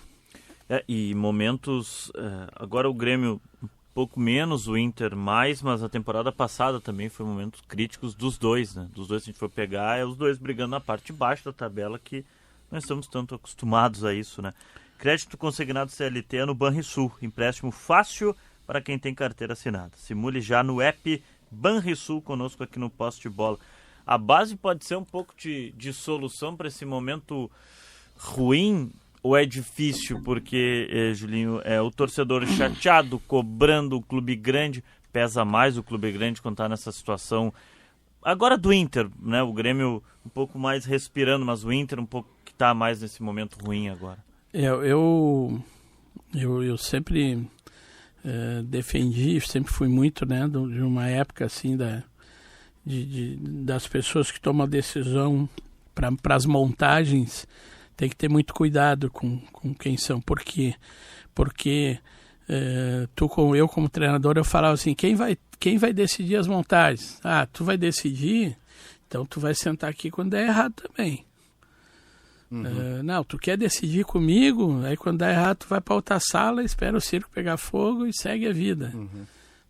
E momentos... agora o Grêmio um pouco menos, o Inter mais, mas a temporada passada também foi momentos críticos dos dois, né? Dos dois, se a gente for pegar, é os dois brigando na parte de baixo da tabela, que não estamos tanto acostumados a isso, né? Crédito consignado CLT é no Banrisul. Empréstimo fácil para quem tem carteira assinada. Simule já no app Banrisul conosco aqui no Posse de Bola. A base pode ser um pouco de solução para esse momento ruim, ou é difícil porque, Julinho, o torcedor chateado, cobrando o clube grande, pesa mais o clube grande quando está nessa situação. Agora do Inter, né? O Grêmio um pouco mais respirando, mas o Inter um pouco que está mais nesse momento ruim agora. Eu sempre defendi, sempre fui muito, né, de uma época assim das pessoas que tomam a decisão para as montagens. Tem que ter muito cuidado com quem são. Por quê? Porque eu como treinador, eu falava assim, quem vai decidir as montagens? Tu vai decidir, então tu vai sentar aqui quando der errado também. Não, tu quer decidir comigo, aí quando der errado tu vai para outra sala, espera o circo pegar fogo e segue a vida.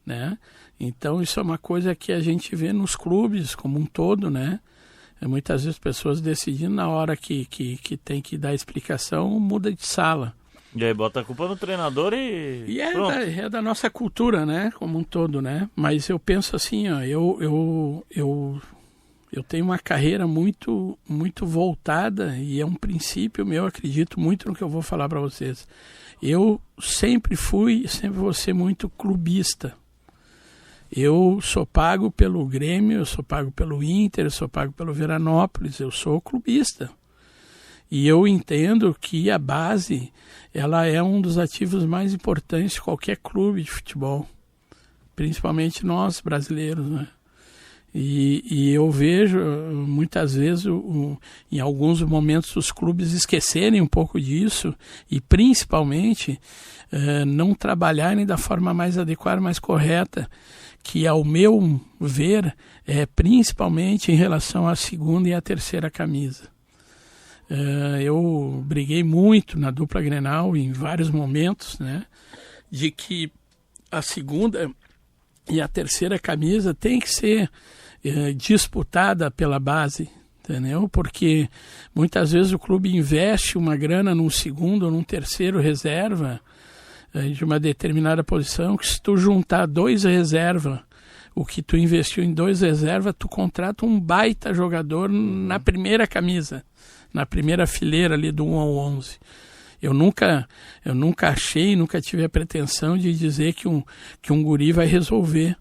Né? Então isso é uma coisa que a gente vê nos clubes como um todo, né? Muitas vezes pessoas decidindo na hora que tem que dar explicação, muda de sala. E aí bota a culpa no treinador e é da nossa cultura, né? Como um todo, né? Mas eu penso assim, ó, eu tenho uma carreira muito, muito voltada e é um princípio meu, acredito muito no que eu vou falar para vocês. Eu sempre vou ser muito clubista. Eu sou pago pelo Grêmio, eu sou pago pelo Inter, eu sou pago pelo Veranópolis, eu sou clubista. E eu entendo que a base, ela é um dos ativos mais importantes de qualquer clube de futebol, principalmente nós brasileiros, né? E eu vejo muitas vezes, em alguns momentos, os clubes esquecerem um pouco disso e principalmente não trabalharem da forma mais adequada, mais correta, que ao meu ver é principalmente em relação à segunda e à terceira camisa. Eu briguei muito na dupla Grenal em vários momentos, né, de que a segunda e a terceira camisa tem que ser disputada pela base, entendeu? Porque muitas vezes o clube investe uma grana num segundo ou num terceiro reserva de uma determinada posição, que se tu juntar 2 reservas, o que tu investiu em 2 reservas, tu contrata um baita jogador na primeira camisa, na primeira fileira ali do 1 ao 11. Eu nunca achei, nunca tive a pretensão de dizer que um guri vai resolver,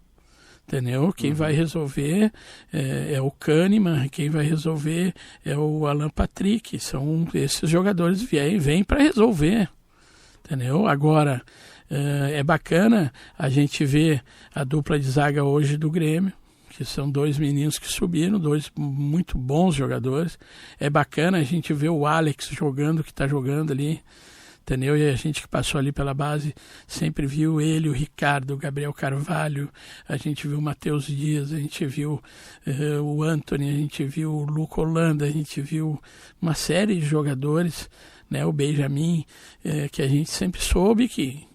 entendeu? Quem vai resolver é o Kahneman, quem vai resolver é o Alan Patrick, são esses jogadores vêm para resolver, entendeu? Agora, é bacana a gente ver a dupla de zaga hoje do Grêmio, que são 2 meninos que subiram, 2 muito bons jogadores. É bacana a gente ver o Alex jogando, que está jogando ali, entendeu? E a gente que passou ali pela base sempre viu ele, o Ricardo, o Gabriel Carvalho, a gente viu o Matheus Dias, a gente viu o Anthony, a gente viu o Luca Holanda, a gente viu uma série de jogadores, né, o Benjamin, que a gente sempre soube que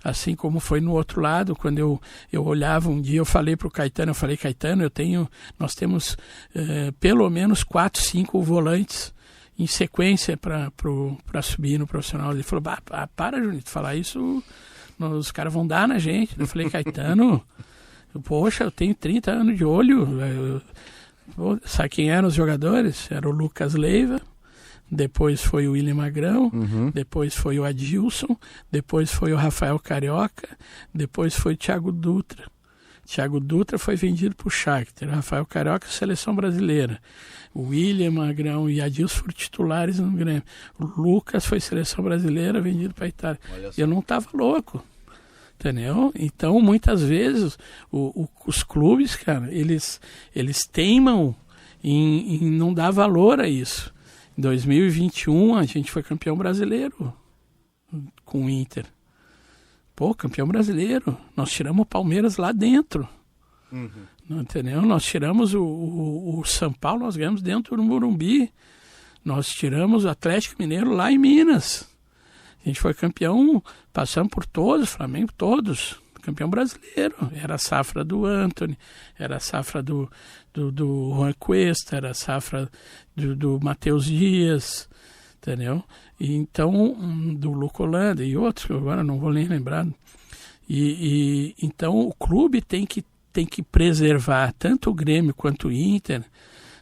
assim como foi no outro lado, quando eu olhava um dia, eu falei para o Caetano, Caetano, nós temos pelo menos 4, 5 volantes em sequência para subir no profissional. Ele falou, para, Juninho, falar isso, os caras vão dar na gente. Eu falei, Caetano, poxa, eu tenho 30 anos de olho. Sabe quem eram os jogadores? Era o Lucas Leiva, depois foi o William Magrão, depois foi o Adilson, depois foi o Rafael Carioca, depois foi o Thiago Dutra. Thiago Dutra foi vendido para o Shakhtar, Rafael Carioca, seleção brasileira. O William Magrão e Adilson foram titulares no Grêmio. O Lucas foi seleção brasileira, vendido para a Itália. Eu não estava louco, entendeu? Então, muitas vezes, os clubes, cara, eles teimam em não dar valor a isso. Em 2021 a gente foi campeão brasileiro com o Inter. Pô, campeão brasileiro. Nós tiramos o Palmeiras lá dentro. Não, entendeu? Nós tiramos o São Paulo, nós ganhamos dentro do Morumbi. Nós tiramos o Atlético Mineiro lá em Minas. A gente foi campeão, passamos por todos, Flamengo todos. Campeão brasileiro. Era a safra do Antony, era a safra do Juan Cuesta, era a safra do Matheus Dias, entendeu? E então, do Luco Holanda e outros, que agora não vou nem lembrar. Então o clube tem que preservar tanto o Grêmio quanto o Inter,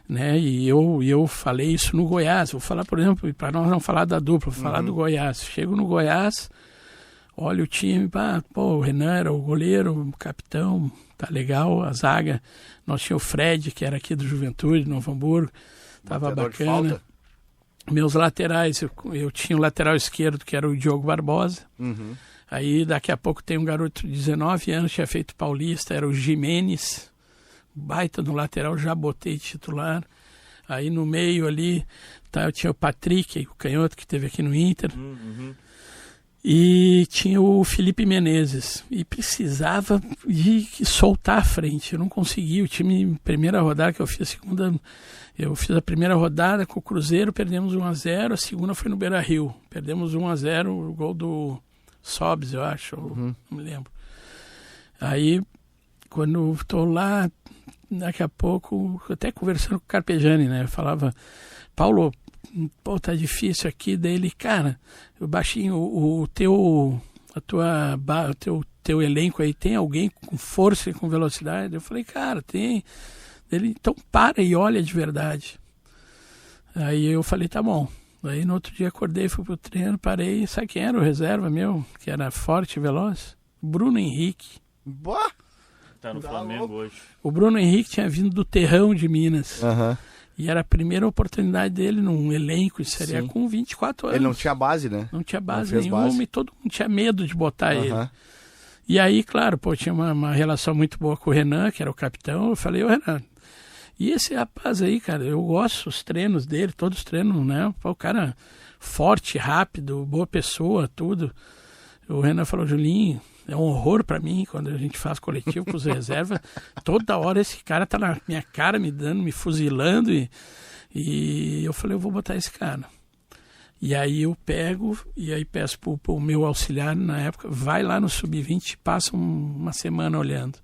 né? E eu falei isso no Goiás. Vou falar, por exemplo, para nós não falar da dupla, vou falar do Goiás. Chego no Goiás, olha o time, o Renan era o goleiro, o capitão, tá legal, a zaga. Nós tínhamos o Fred, que era aqui do Juventude, Novo Hamburgo, tava bacana. Meus laterais, eu tinha o lateral esquerdo, que era o Diogo Barbosa. Aí daqui a pouco tem um garoto de 19 anos, tinha feito paulista, era o Jimenez, baita no lateral, já botei titular. Aí no meio ali, eu tinha o Patrick, o canhoto que teve aqui no Inter. E tinha o Felipe Menezes. E precisava de soltar a frente. Eu não consegui. O time, primeira rodada que eu fiz, eu fiz a primeira rodada com o Cruzeiro, perdemos 1-0. A segunda foi no Beira-Rio. Perdemos 1-0, o gol do Sobs, eu acho. Não me lembro. Aí, quando estou lá, daqui a pouco, até conversando com o Carpegiani, né? Eu falava, Paulo, tá difícil aqui. Daí ele, cara, o baixinho, o teu elenco aí, tem alguém com força e com velocidade? Eu falei, cara, tem. Ele, então para e olha de verdade. Aí eu falei, tá bom. Aí no outro dia acordei, fui pro treino, parei, sabe quem era o reserva meu, que era forte e veloz? Bruno Henrique. Boa! Tá no Flamengo hoje. O Bruno Henrique tinha vindo do Terrão de Minas. E era a primeira oportunidade dele num elenco de Série A com 24 anos. Ele não tinha base, né? Não tinha base nenhuma e todo mundo tinha medo de botar ele. E aí, claro, tinha uma relação muito boa com o Renan, que era o capitão. Eu falei, ô Renan, e esse rapaz aí, cara, eu gosto dos treinos dele, todos os treinos, né? O cara forte, rápido, boa pessoa, tudo. O Renan falou, Julinho, é um horror pra mim quando a gente faz coletivo com os reservas. Toda hora esse cara tá na minha cara, me fuzilando. E eu falei, eu vou botar esse cara. E aí eu pego e aí peço pro meu auxiliar na época, vai lá no Sub-20, passa uma semana olhando.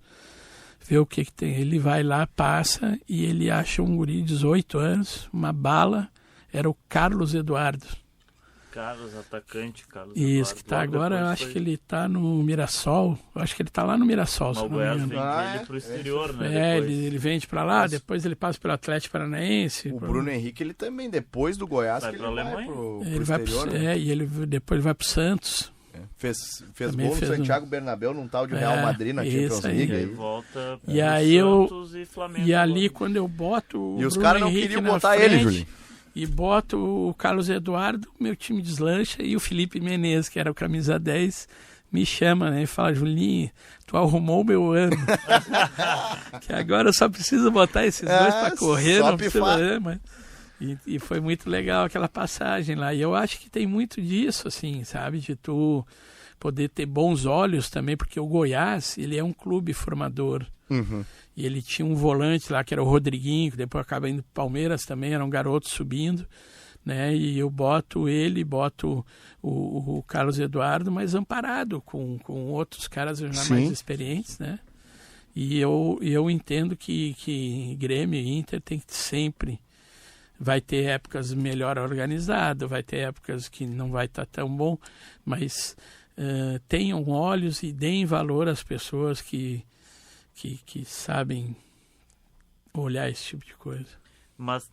Vê o que tem. Ele vai lá, passa e ele acha um guri de 18 anos, uma bala, era o Carlos Eduardo. Atacante, Carlos Isso, Eduardo. que tá agora, eu acho que ele tá no Mirassol. Eu acho que ele tá lá no Mirassol. O Goiás vende ele pro exterior, né? Ele vende pra lá, depois ele passa pelo Atlético Paranaense. O Bruno Henrique, ele também, depois do Goiás, vai pro exterior. Né? E depois ele vai pro Santos. Fez gol no Santiago Bernabéu num tal de Real Madrid na Champions League. E aí volta e aí Santos e Flamengo. E ali quando eu boto E os caras não queriam botar ele, Julinho. E boto o Carlos Eduardo, meu time deslancha, e o Felipe Menezes, que era o camisa 10, me chama, né? E fala, Julinho, tu arrumou o meu ano. Que agora eu só preciso botar esses dois pra correr, não precisa, mas... E foi muito legal aquela passagem lá. E eu acho que tem muito disso, assim, sabe? De tu poder ter bons olhos também, porque o Goiás, ele é um clube formador. E ele tinha um volante lá, que era o Rodriguinho, que depois acaba indo pro Palmeiras também, era um garoto subindo, né? E eu boto o Carlos Eduardo, mas amparado com outros caras já mais experientes, né? E eu entendo que Grêmio e Inter tem que sempre... Vai ter épocas melhor organizado, vai ter épocas que não vai estar tão bom, mas tenham olhos e deem valor às pessoas que sabem olhar esse tipo de coisa. Mas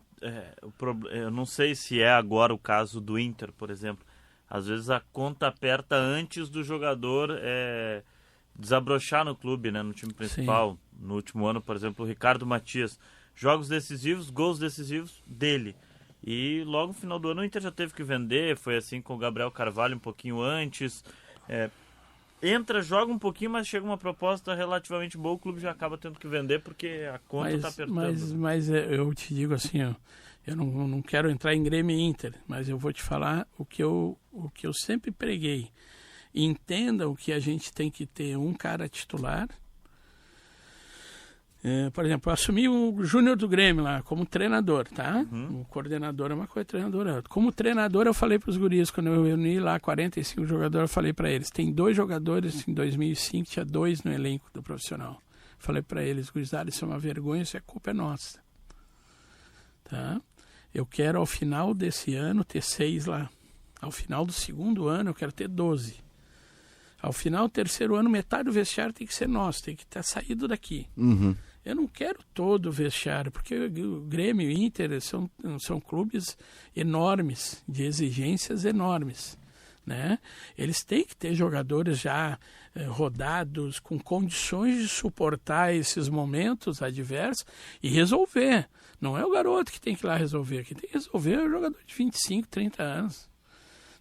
eu não sei se é agora o caso do Inter, por exemplo. Às vezes a conta aperta antes do jogador desabrochar no clube, né, no time principal. Sim. No último ano, por exemplo, o Ricardo Matias. Jogos decisivos, gols decisivos dele. E logo no final do ano o Inter já teve que vender. Foi assim com o Gabriel Carvalho um pouquinho antes. entra, joga um pouquinho, mas chega uma proposta relativamente boa, o clube já acaba tendo que vender porque a conta está apertando. Mas eu te digo assim, ó, eu não quero entrar em Grêmio e Inter, mas eu vou te falar o que eu sempre preguei. Entendam que a gente tem que ter um cara titular. Por exemplo, eu assumi o Júnior do Grêmio lá como treinador, tá? O coordenador é uma coisa, o treinador é outra. Como treinador, eu falei para os guris, quando eu reuni lá 45 jogadores, eu falei para eles, tem 2 jogadores, em 2005 tinha 2 no elenco do profissional. Falei para eles, gurizada, isso é uma vergonha, isso é culpa nossa. Tá? Eu quero ao final desse ano ter 6 lá. Ao final do segundo ano eu quero ter 12. Ao final do terceiro ano, metade do vestiário tem que ser nosso, tem que estar saído daqui. Eu não quero todo o vestiário, porque o Grêmio e o Inter são clubes enormes, de exigências enormes. Né? Eles têm que ter jogadores já rodados, com condições de suportar esses momentos adversos e resolver. Não é o garoto que tem que ir lá resolver, quem tem que resolver é o jogador de 25, 30 anos.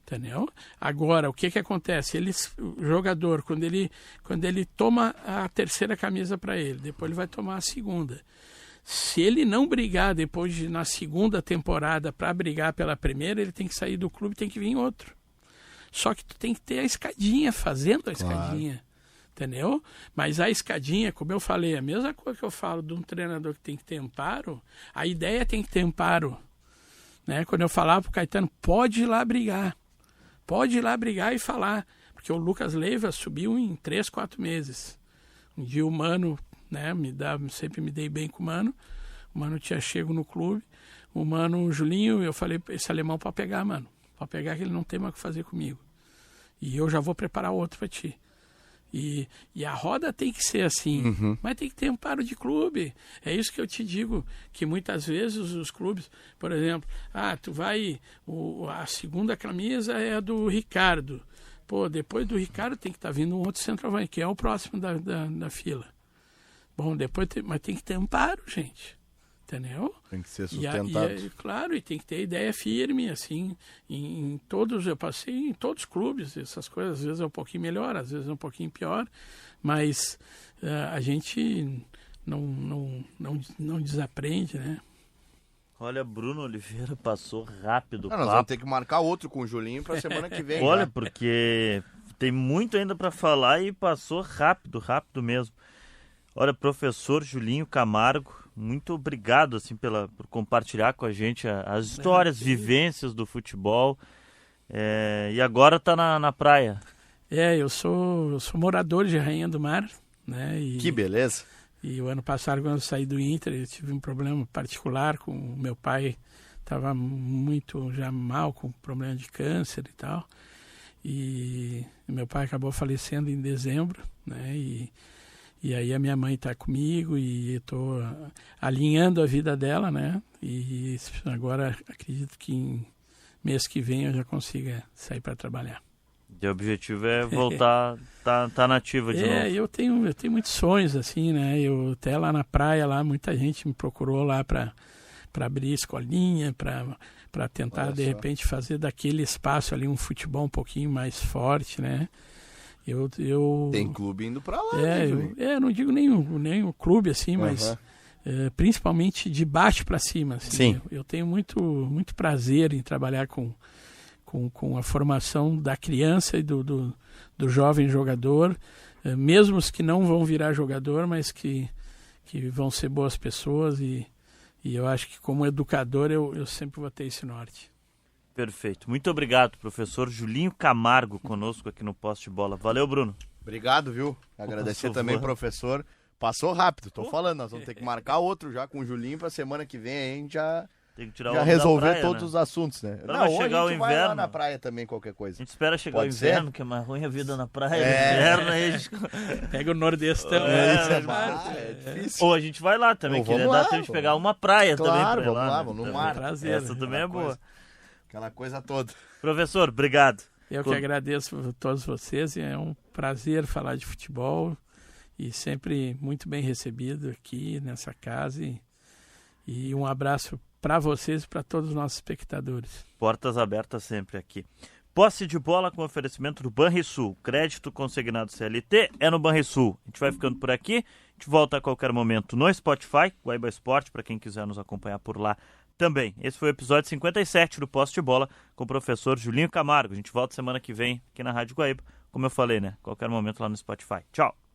Entendeu? Agora, o que acontece? O jogador, quando ele toma a terceira camisa para ele, depois ele vai tomar a segunda. Se ele não brigar depois na segunda temporada para brigar pela primeira, ele tem que sair do clube, tem que vir outro. Só que tu tem que ter a escadinha, fazendo a escadinha. Entendeu? Mas a escadinha, como eu falei, a mesma coisa que eu falo de um treinador que tem que ter amparo, a ideia tem que ter amparo. Né? Quando eu falava pro Caetano, pode ir lá brigar. Pode ir lá brigar e falar. Porque o Lucas Leiva subiu em 3, 4 meses. Um dia o Mano, né, sempre me dei bem com o Mano. O Mano tinha chego no clube. O Mano, o Julinho, eu falei, esse alemão pode pegar, mano. Pode pegar que ele não tem mais o que fazer comigo. E eu já vou preparar outro para ti. E a roda tem que ser assim, mas tem que ter amparo de clube. É isso que eu te digo, que muitas vezes os clubes, por exemplo, tu vai, a segunda camisa é a do Ricardo. Pô, depois do Ricardo tem que estar vindo um outro centroavante, que é o próximo da fila. Bom, mas tem que ter amparo, gente. Entendeu? Tem que ser sustentado. Claro, e tem que ter ideia firme, assim, eu passei em todos os clubes, essas coisas, às vezes é um pouquinho melhor, às vezes é um pouquinho pior, mas a gente não desaprende, né? Olha, Bruno Oliveira passou rápido. Nós vamos ter que marcar outro com o Julinho para semana que vem. Olha, porque tem muito ainda para falar e passou rápido mesmo. Olha, professor Julinho Camargo, muito obrigado assim, por compartilhar com a gente as histórias, vivências do futebol. E agora está na praia. Eu sou morador de Rainha do Mar. Né? Que beleza. E o ano passado, quando eu saí do Inter, eu tive um problema particular com o meu pai. Estava muito já mal, com problema de câncer e tal. E meu pai acabou falecendo em dezembro, né? E aí a minha mãe está comigo e estou alinhando a vida dela, né? E agora acredito que em mês que vem eu já consiga sair para trabalhar. O objetivo é voltar, tá nativa de novo. Eu tenho muitos sonhos, assim, né? Eu até lá na praia, lá muita gente me procurou lá para abrir escolinha, para tentar, de repente, fazer daquele espaço ali um futebol um pouquinho mais forte, né? Tem clube indo para lá, não digo nem o clube, assim, mas principalmente de baixo para cima. Assim, sim. Eu tenho muito prazer em trabalhar com a formação da criança e do jovem jogador, mesmo os que não vão virar jogador, mas que vão ser boas pessoas, e eu acho que como educador eu sempre vou ter esse norte. Perfeito. Muito obrigado, professor Julinho Camargo, conosco aqui no Posse de Bola. Valeu, Bruno. Obrigado, viu? Agradecer também, professor. Passou rápido, tô falando. Nós vamos ter que marcar outro já com o Julinho pra semana que vem. A gente já resolver praia, todos os assuntos, né? Vai chegar o inverno. Vai lá na praia também, qualquer coisa. A gente espera chegar o inverno, que é mais ruim a vida na praia. Inverno, aí a gente pega o nordestão. É difícil. Ou a gente vai lá também, que dá tempo de pegar uma praia também. Claro, vamos lá, né? Vamos no mar. Prazer, essa também é boa. Aquela coisa toda. Professor, obrigado. Eu que agradeço a todos vocês. É um prazer falar de futebol e sempre muito bem recebido aqui nessa casa. E um abraço para vocês e para todos os nossos espectadores. Portas abertas sempre aqui. Posse de bola com oferecimento do Banrisul. Crédito consignado CLT é no Banrisul. A gente vai ficando por aqui. A gente volta a qualquer momento no Spotify, Guaíba Esporte, para quem quiser nos acompanhar por lá também. Esse foi o episódio 57 do Posse de Bola com o professor Julinho Camargo. A gente volta semana que vem aqui na Rádio Guaíba. Como eu falei, né? Qualquer momento lá no Spotify. Tchau!